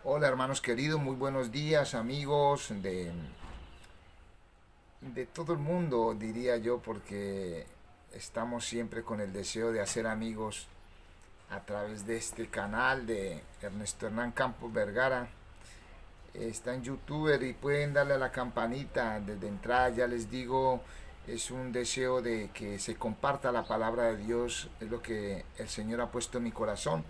Hola hermanos queridos, muy buenos días amigos de todo el mundo, diría yo, porque estamos siempre con el deseo de hacer amigos a través de este canal de Ernesto Hernán Campos Vergara. Está en YouTube y pueden darle a la campanita desde entrada. Ya les digo, es un deseo de que se comparta la palabra de Dios, es lo que el Señor ha puesto en mi corazón.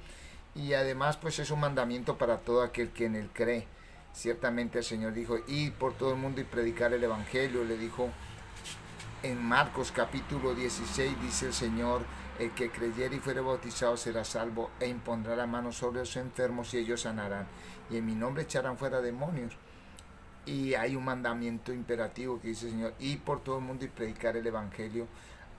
Y además pues es un mandamiento para todo aquel que en él cree. Ciertamente el Señor dijo, ir por todo el mundo y predicar el Evangelio. Le dijo en Marcos capítulo 16, dice el Señor, el que creyere y fuere bautizado será salvo, e impondrá la mano sobre los enfermos y ellos sanarán. Y en mi nombre echarán fuera demonios. Y hay un mandamiento imperativo que dice el Señor, ir por todo el mundo y predicar el Evangelio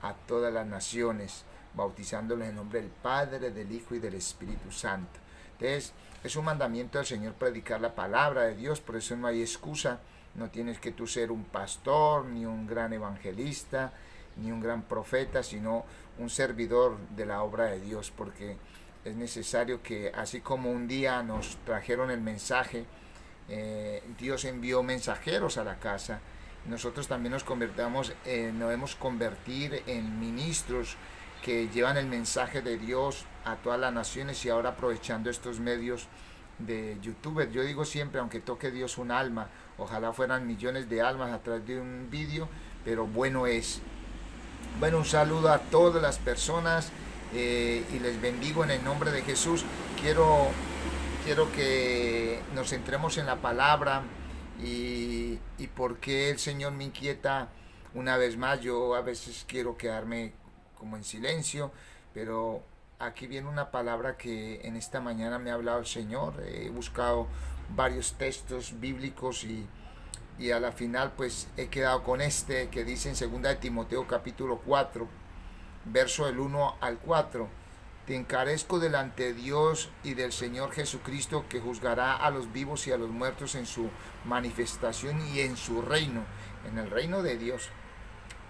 a todas las naciones, bautizándolos en nombre del Padre, del Hijo y del Espíritu Santo. Entonces, es un mandamiento del Señor predicar la palabra de Dios, por eso no hay excusa. No tienes que tú ser un pastor, ni un gran evangelista, ni un gran profeta, sino un servidor de la obra de Dios, porque es necesario que, así como un día nos trajeron el mensaje, Dios envió mensajeros a la casa. Nosotros también nos debemos convertir en ministros que llevan el mensaje de Dios a todas las naciones, y ahora aprovechando estos medios de YouTube. Yo digo siempre, aunque toque Dios un alma, ojalá fueran millones de almas a través de un vídeo, pero bueno es. Bueno, un saludo a todas las personas y les bendigo en el nombre de Jesús. Quiero que nos centremos en la palabra y por qué el Señor me inquieta una vez más. Yo a veces quiero quedarme como en silencio, pero aquí viene una palabra que en esta mañana me ha hablado el Señor. He buscado varios textos bíblicos y a la final pues he quedado con este que dice en 2 de Timoteo capítulo 4, verso del 1 al 4. Te encarezco delante de Dios y del Señor Jesucristo, que juzgará a los vivos y a los muertos en su manifestación y en su reino, en el reino de Dios.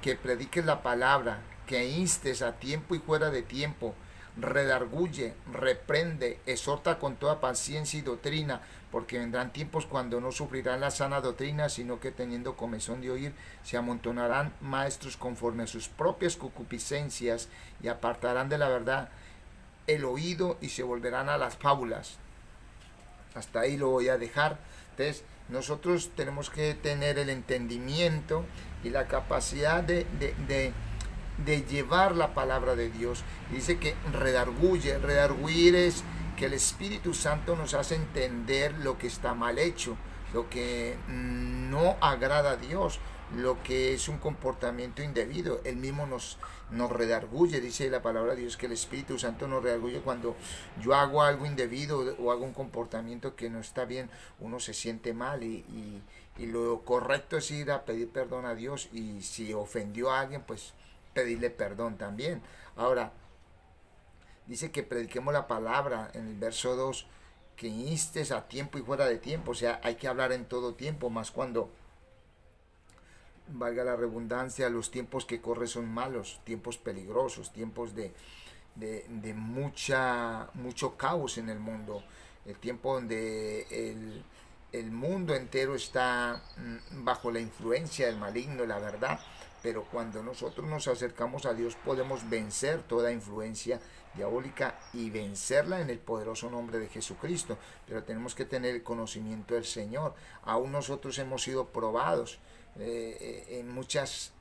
Que prediques la palabra, que instes a tiempo y fuera de tiempo, redarguye, reprende, exhorta con toda paciencia y doctrina, porque vendrán tiempos cuando no sufrirán la sana doctrina, sino que teniendo comezón de oír, se amontonarán maestros conforme a sus propias concupiscencias y apartarán de la verdad el oído y se volverán a las fábulas. Hasta ahí lo voy a dejar. Entonces, nosotros tenemos que tener el entendimiento y la capacidad de llevar la palabra de Dios. Dice que redarguye. Redarguir es que el Espíritu Santo nos hace entender lo que está mal hecho, lo que no agrada a Dios, lo que es un comportamiento indebido. Él mismo nos redarguye. Dice la palabra de Dios que el Espíritu Santo nos redarguye cuando yo hago algo indebido o hago un comportamiento que no está bien. Uno se siente mal y lo correcto es ir a pedir perdón a Dios, y si ofendió a alguien pues pedirle perdón también. Ahora, dice que prediquemos la palabra en el verso 2, que instes a tiempo y fuera de tiempo. O sea, hay que hablar en todo tiempo, más cuando, valga la redundancia, los tiempos que corren son malos, tiempos peligrosos, tiempos de mucho caos en el mundo, el tiempo donde el mundo entero está bajo la influencia del maligno, la verdad. Pero cuando nosotros nos acercamos a Dios podemos vencer toda influencia diabólica y vencerla en el poderoso nombre de Jesucristo. Pero tenemos que tener el conocimiento del Señor. Aún nosotros hemos sido probados en muchas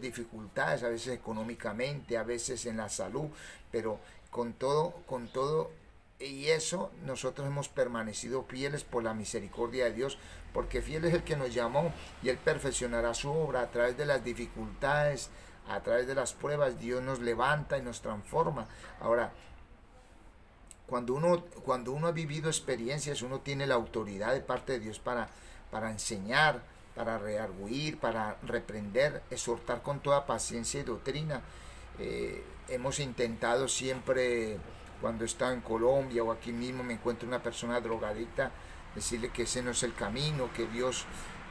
dificultades, a veces económicamente, a veces en la salud, pero con todo y eso nosotros hemos permanecido fieles por la misericordia de Dios, porque fiel es el que nos llamó y Él perfeccionará su obra a través de las dificultades, a través de las pruebas. Dios nos levanta y nos transforma. Ahora, cuando uno ha vivido experiencias, uno tiene la autoridad de parte de Dios para enseñar, para rearguir, para reprender, exhortar con toda paciencia y doctrina. Hemos intentado siempre, cuando he estado en Colombia o aquí mismo me encuentro una persona drogadicta, decirle que ese no es el camino, que Dios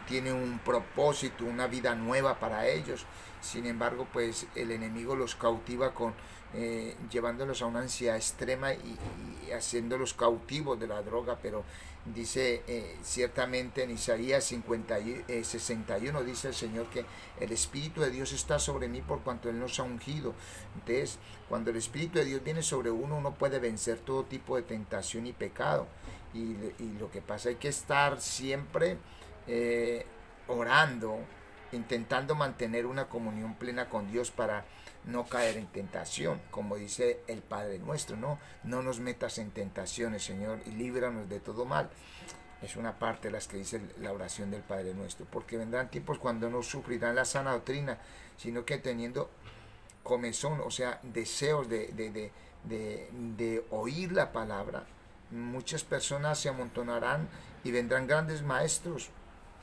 tiene un propósito, una vida nueva para ellos. Sin embargo, pues el enemigo los cautiva con llevándolos a una ansiedad extrema y haciéndolos cautivos de la droga. Pero dice ciertamente en Isaías 61, dice el Señor que el Espíritu de Dios está sobre mí por cuanto Él nos ha ungido. Entonces, cuando el Espíritu de Dios viene sobre uno, uno puede vencer todo tipo de tentación y pecado. Y lo que pasa, hay que estar siempre orando, intentando mantener una comunión plena con Dios para no caer en tentación, como dice el Padre nuestro, no nos metas en tentaciones, Señor, y líbranos de todo mal. Es una parte de las que dice la oración del Padre nuestro, porque vendrán tiempos cuando no sufrirán la sana doctrina, sino que teniendo comezón, o sea, deseos de oír la palabra, muchas personas se amontonarán y vendrán grandes maestros,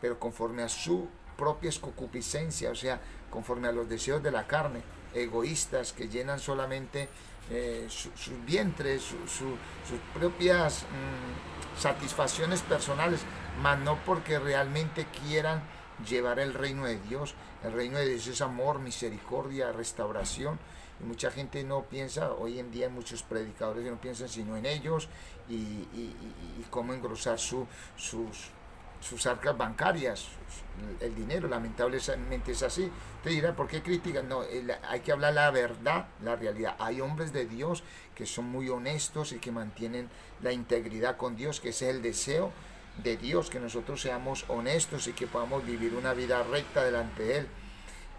pero conforme a su propia concupiscencia, o sea, conforme a los deseos de la carne, egoístas que llenan solamente sus vientres, sus propias satisfacciones personales, mas no porque realmente quieran llevar el reino de Dios. El reino de Dios es amor, misericordia, restauración. Y mucha gente no piensa, hoy en día hay muchos predicadores que no piensan sino en ellos y cómo engrosar sus arcas bancarias, el dinero. Lamentablemente es así. Te dirá, ¿por qué critican? No, hay que hablar la verdad, la realidad. Hay hombres de Dios que son muy honestos y que mantienen la integridad con Dios, que ese es el deseo de Dios, que nosotros seamos honestos y que podamos vivir una vida recta delante de Él.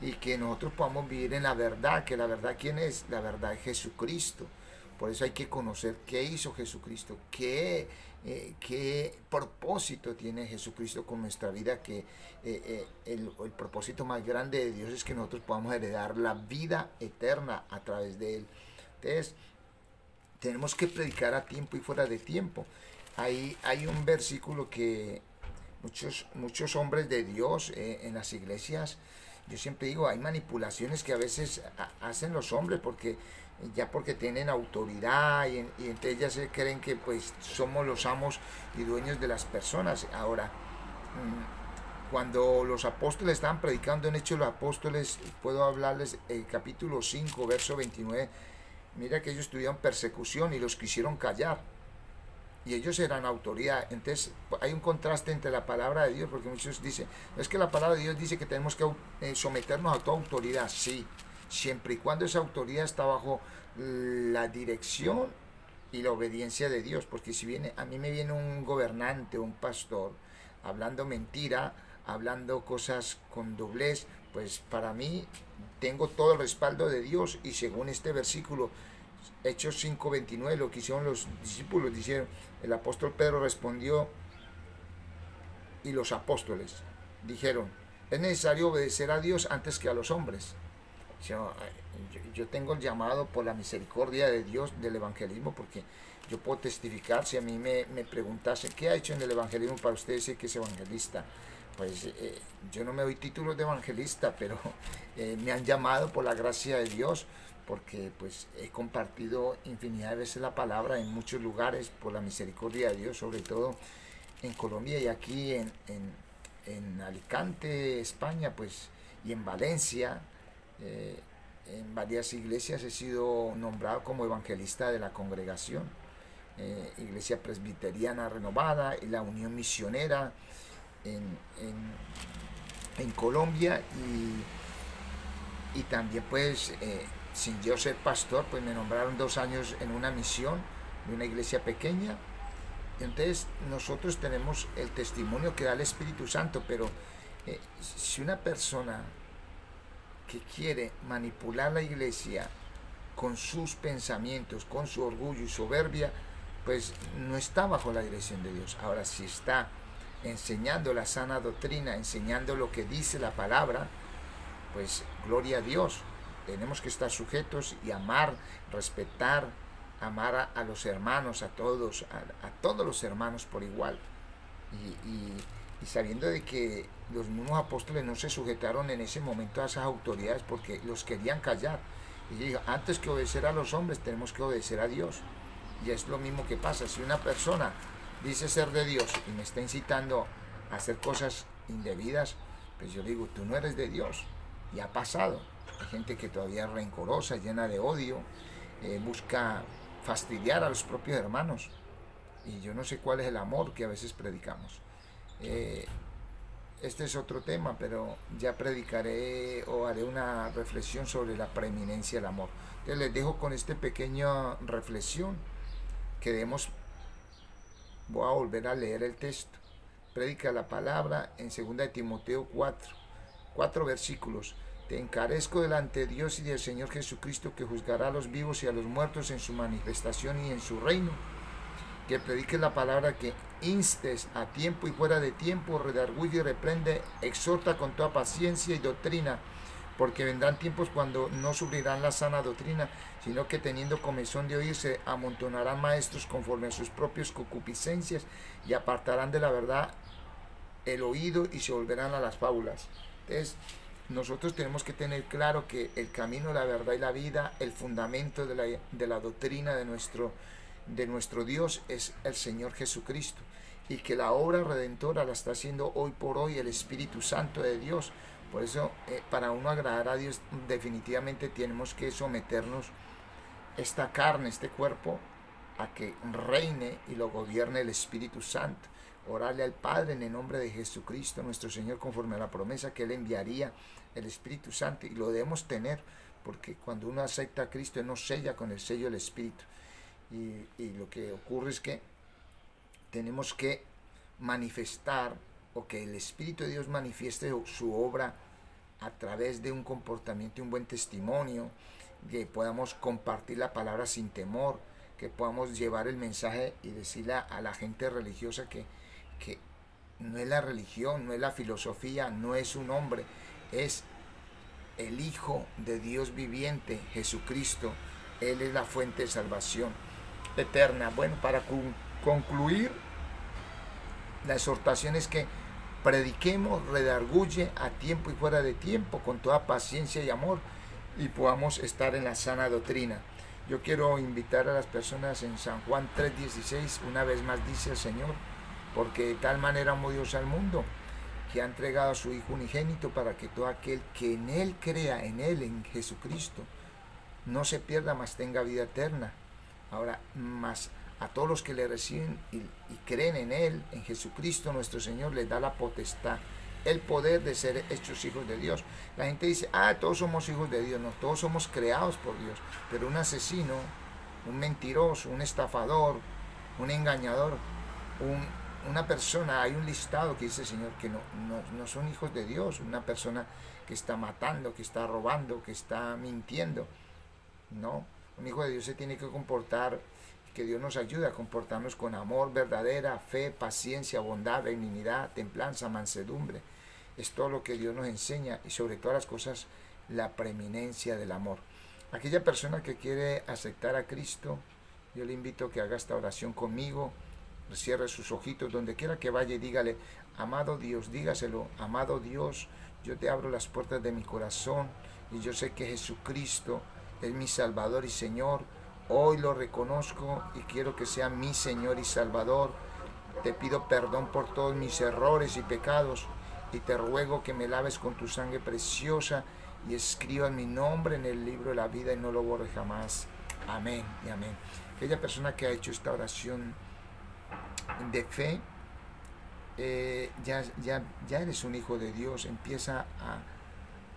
Y que nosotros podamos vivir en la verdad, que la verdad, ¿quién es? La verdad es Jesucristo. Por eso hay que conocer qué hizo Jesucristo, qué propósito tiene Jesucristo con nuestra vida, que el propósito más grande de Dios es que nosotros podamos heredar la vida eterna a través de Él. Entonces, tenemos que predicar a tiempo y fuera de tiempo. Hay un versículo que muchos hombres de Dios en las iglesias, yo siempre digo, hay manipulaciones que a veces hacen los hombres porque tienen autoridad y entre ellas se creen que pues somos los amos y dueños de las personas. Ahora, cuando los apóstoles estaban predicando en Hechos de los Apóstoles, puedo hablarles el capítulo 5, verso 29, mira que ellos tuvieron persecución y los quisieron callar. Y ellos eran autoridad. Entonces hay un contraste entre la palabra de Dios, porque muchos dicen, es que la palabra de Dios dice que tenemos que someternos a toda autoridad. Sí, siempre y cuando esa autoridad está bajo la dirección y la obediencia de Dios. Porque si a mí me viene un gobernante, un pastor, hablando mentira, hablando cosas con doblez, pues para mí tengo todo el respaldo de Dios. Y según este versículo, Hechos 5:29, lo que hicieron los discípulos, dijeron, el apóstol Pedro respondió y los apóstoles dijeron, es necesario obedecer a Dios antes que a los hombres. Yo tengo el llamado por la misericordia de Dios del evangelismo, porque yo puedo testificar. Si a mí me preguntasen qué ha hecho en el evangelismo para usted decir que es evangelista, pues yo no me doy títulos de evangelista, pero me han llamado por la gracia de Dios, porque pues he compartido infinidad de veces la palabra en muchos lugares por la misericordia de Dios, sobre todo en Colombia y aquí en Alicante, España, pues, y en Valencia. En varias iglesias he sido nombrado como evangelista de la congregación, Iglesia Presbiteriana Renovada y la Unión Misionera en Colombia, y también pues sin yo ser pastor, pues me nombraron 2 años en una misión de una iglesia pequeña. Entonces nosotros tenemos el testimonio que da el Espíritu Santo, pero si una persona que quiere manipular la iglesia con sus pensamientos, con su orgullo y soberbia, pues no está bajo la dirección de Dios. Ahora, si está enseñando la sana doctrina, enseñando lo que dice la palabra, pues gloria a Dios. Tenemos que estar sujetos y amar, respetar, amar a los hermanos, a todos los hermanos por igual. Y sabiendo de que los mismos apóstoles no se sujetaron en ese momento a esas autoridades porque los querían callar. Y yo digo, antes que obedecer a los hombres tenemos que obedecer a Dios. Y es lo mismo que pasa. Si una persona dice ser de Dios y me está incitando a hacer cosas indebidas, pues yo digo, tú no eres de Dios. Y ha pasado. Hay gente que todavía es rencorosa, llena de odio, busca fastidiar a los propios hermanos. Y yo no sé cuál es el amor que a veces predicamos. Este es otro tema, pero ya predicaré o haré una reflexión sobre la preeminencia del amor. Entonces les dejo con esta pequeña reflexión que debemos. Voy a volver a leer el texto. Predica la palabra en 2 de Timoteo 4 versículos. Te encarezco delante de Dios y del Señor Jesucristo, que juzgará a los vivos y a los muertos en su manifestación y en su reino. Que prediques la palabra, que instes a tiempo y fuera de tiempo, redarguye y reprende, exhorta con toda paciencia y doctrina, porque vendrán tiempos cuando no sufrirán la sana doctrina, sino que teniendo comezón de oír, se amontonarán maestros conforme a sus propias concupiscencias, y apartarán de la verdad el oído y se volverán a las fábulas. Entonces, nosotros tenemos que tener claro que el camino, la verdad y la vida, el fundamento de la doctrina de nuestro Dios es el Señor Jesucristo, y que la obra redentora la está haciendo hoy por hoy el Espíritu Santo de Dios. Por eso, para uno agradar a Dios, definitivamente tenemos que someternos esta carne, este cuerpo, a que reine y lo gobierne el Espíritu Santo. Orarle al Padre en el nombre de Jesucristo nuestro Señor, conforme a la promesa que Él enviaría el Espíritu Santo, y lo debemos tener, porque cuando uno acepta a Cristo, Él nos sella con el sello del Espíritu. Y lo que ocurre es que tenemos que manifestar, o que el Espíritu de Dios manifieste su obra a través de un comportamiento y un buen testimonio, que podamos compartir la palabra sin temor, que podamos llevar el mensaje y decirle a la gente religiosa que no es la religión, no es la filosofía, no es un hombre, es el Hijo de Dios viviente, Jesucristo. Él es la fuente de salvación eterna. Bueno, para concluir, la exhortación es que prediquemos, redarguye a tiempo y fuera de tiempo, con toda paciencia y amor, y podamos estar en la sana doctrina. Yo quiero invitar a las personas en San Juan 3:16, una vez más dice el Señor, porque de tal manera amó Dios al mundo, que ha entregado a su Hijo unigénito, para que todo aquel que en Él crea, en Él, en Jesucristo, no se pierda, mas tenga vida eterna. Ahora, más a todos los que le reciben y creen en Él, en Jesucristo nuestro Señor, les da la potestad, el poder de ser hechos hijos de Dios. La gente dice, todos somos hijos de Dios. No, todos somos creados por Dios. Pero un asesino, un mentiroso, un estafador, un engañador, una persona, hay un listado que dice el Señor que no son hijos de Dios. Una persona que está matando, que está robando, que está mintiendo. No, un hijo de Dios se tiene que comportar, que Dios nos ayude a comportarnos con amor, verdadera fe, paciencia, bondad, benignidad, templanza, mansedumbre. Es todo lo que Dios nos enseña, y sobre todas las cosas, la preeminencia del amor. Aquella persona que quiere aceptar a Cristo, yo le invito a que haga esta oración conmigo, cierre sus ojitos, donde quiera que vaya, y dígale, amado Dios, dígaselo, amado Dios, yo te abro las puertas de mi corazón, y yo sé que Jesucristo es mi Salvador y Señor. Hoy lo reconozco y quiero que sea mi Señor y Salvador. Te pido perdón por todos mis errores y pecados, y te ruego que me laves con tu sangre preciosa y escribas mi nombre en el libro de la vida y no lo borres jamás. Amén y amén. Aquella persona que ha hecho esta oración de fe, ya eres un hijo de Dios. Empieza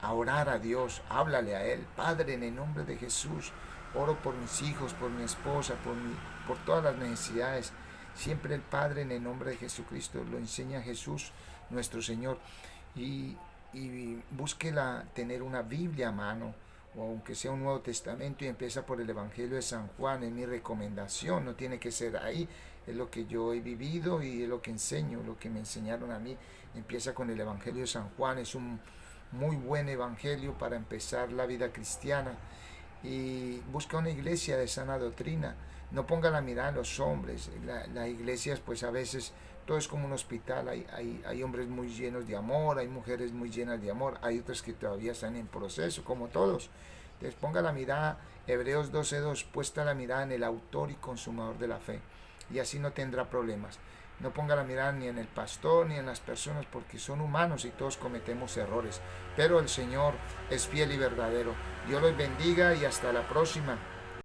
a orar a Dios, háblale a Él. Padre, en el nombre de Jesús, oro por mis hijos, por mi esposa, por todas las necesidades. Siempre el Padre, en el nombre de Jesucristo, lo enseña Jesús, nuestro Señor. Y búsquela tener una Biblia a mano, o aunque sea un Nuevo Testamento, y empieza por el Evangelio de San Juan. Es mi recomendación, no tiene que ser ahí, es lo que yo he vivido y es lo que enseño, lo que me enseñaron a mí. Empieza con el Evangelio de San Juan, es un muy buen evangelio para empezar la vida cristiana. Y busca una iglesia de sana doctrina. No ponga la mirada en los hombres. Las iglesias, pues a veces todo es como un hospital. Hay hombres muy llenos de amor, hay mujeres muy llenas de amor, hay otras que todavía están en proceso, como todos. Entonces ponga la mirada, Hebreos 12:2, puesta la mirada en el autor y consumador de la fe, y así no tendrá problemas. No ponga la mirada ni en el pastor ni en las personas, porque son humanos y todos cometemos errores. Pero el Señor es fiel y verdadero. Dios los bendiga y hasta la próxima.